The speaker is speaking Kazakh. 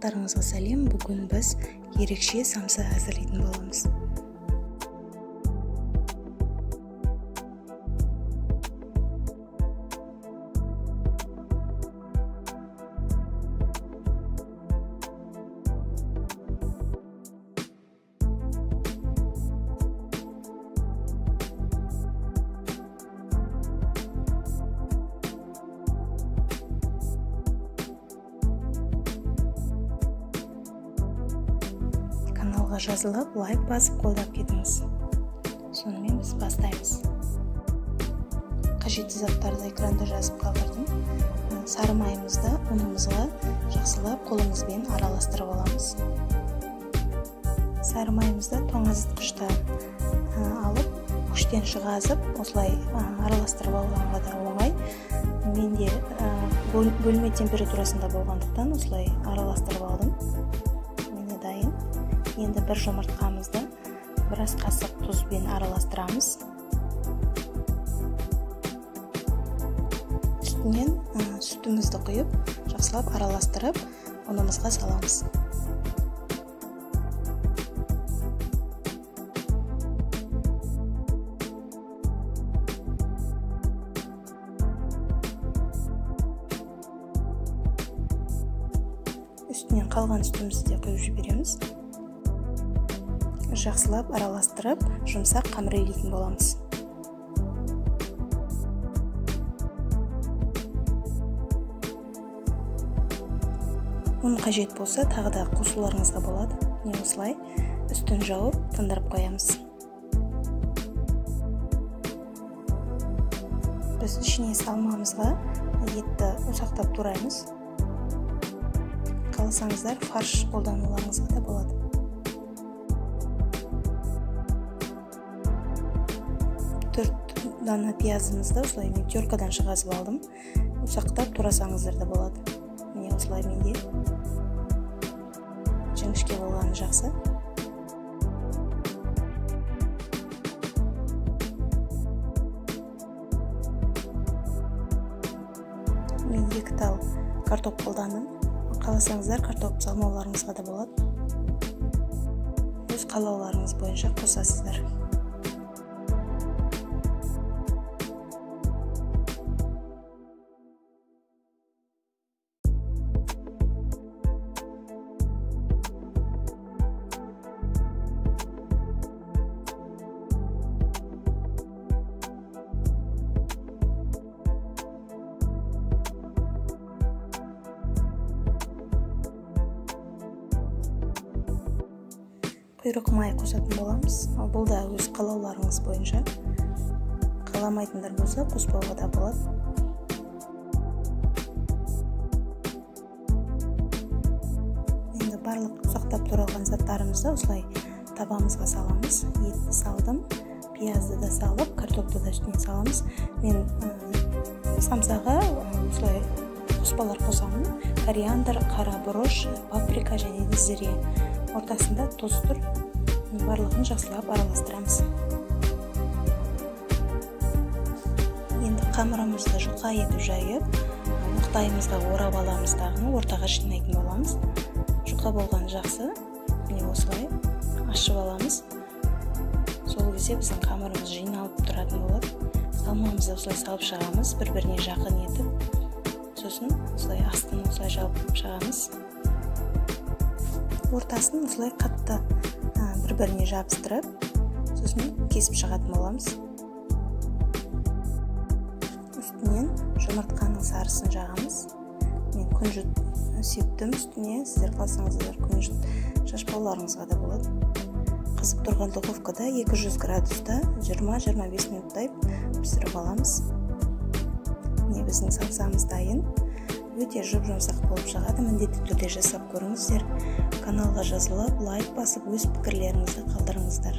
Барлықтарыңызға сәлем. Бүгін біз ерекше самса әзірлейтін боламыз. Каналға жазылып, лайк басып, қолдап кетіңіз. Сонымен біз бастаймыз. Қажетті заттарды экранда жазып қалдырдым. Сары майымызды ұнымызға жақсылап қолымызбен араластырып аламыз. Сары майымызды тоңазытқышта алып, күштен шығазып, осылай араластырып алғанға да оңай. Менде бөлме температурасында болғандықтан осылай араластырып алдым. Міне дайын. Енді бір жұмыртқамызды біраз қасық тұзбен араластырамыз. Үстінен сүтімізді құйып, жақсылап араластырып, ұнымызға саламыз. Үстінен қалған сүтімізді құйып жібереміз. Жақсылап араластырып, жұмсақ қамыр илейтін боламыз. Ұн қажет болса, тағы да қосуларыңызға болады. Не осылай үстін жауып, тындырып қоямыз. Біз ішіне салмамызға етті ұсақтап тураймыз. Қаласаңыздар, фарш қолдануларыңызға да болады. Дана пиязымызды осылай мен теркадан шығазып алдым. Ұсақтап турасаңыздар да болады. Міне осылай менде жіңішке болғаны жақсы. Мен 2 тал картоп қолдандым. Қаласаңыздар, картоп салмауларыңызға да болады. Өз қалауларыңыз бойынша қосасыздар. Құйрық май қосатын боламыз. Бұл да өз қалауларыңыз бойынша. Қаламайтындар болса, қоспауға да болады. Енді барлық ұсақтап туралған заттарымызды осылай табамызға саламыз. Етті салдым, пиязды да салып, картопты да үстіне саламыз. Мен самсаға осылай қоспалар қосамын. Кориандр, қара бұрыш, паприка және де зіре. Ортасында тұз тұр, барлығын жақсылап араластырамыз. Енді қамырымызды жұқа етіп жайып, мұқтайымызға орап аламыз дағыны ортаға жинайтын боламыз. Жұқа болған жақсы, міне осылай ашып аламыз. Сол кезде біздің қамырымыз жиналып тұратын болады. Салмамызды осылай салып шығамыз, бір-біріне жақын етіп, сосын осылай астын осылай жауып шығамыз. Ортасын осылай қатты бір-біріне жабыстырып, сосын кесіп шығатын боламыз. Үстінен жұмыртқаның сарысын жағамыз. Мен күнжіт септім үстіне, сіздер қалсаңыздар күнжіт шашпауларыңызға да болады. Қызып тұрған духовкада 200 градуста 20-25 минуттай пісіріп аламыз. Міне біздің самсамыз дайын. Өте жұп-жұмсақ болып шығады. Міндетті түрде жасап көріңіздер. Каналға жазылып, лайк басып, өз пікірлеріңізді қалдырыңыздар.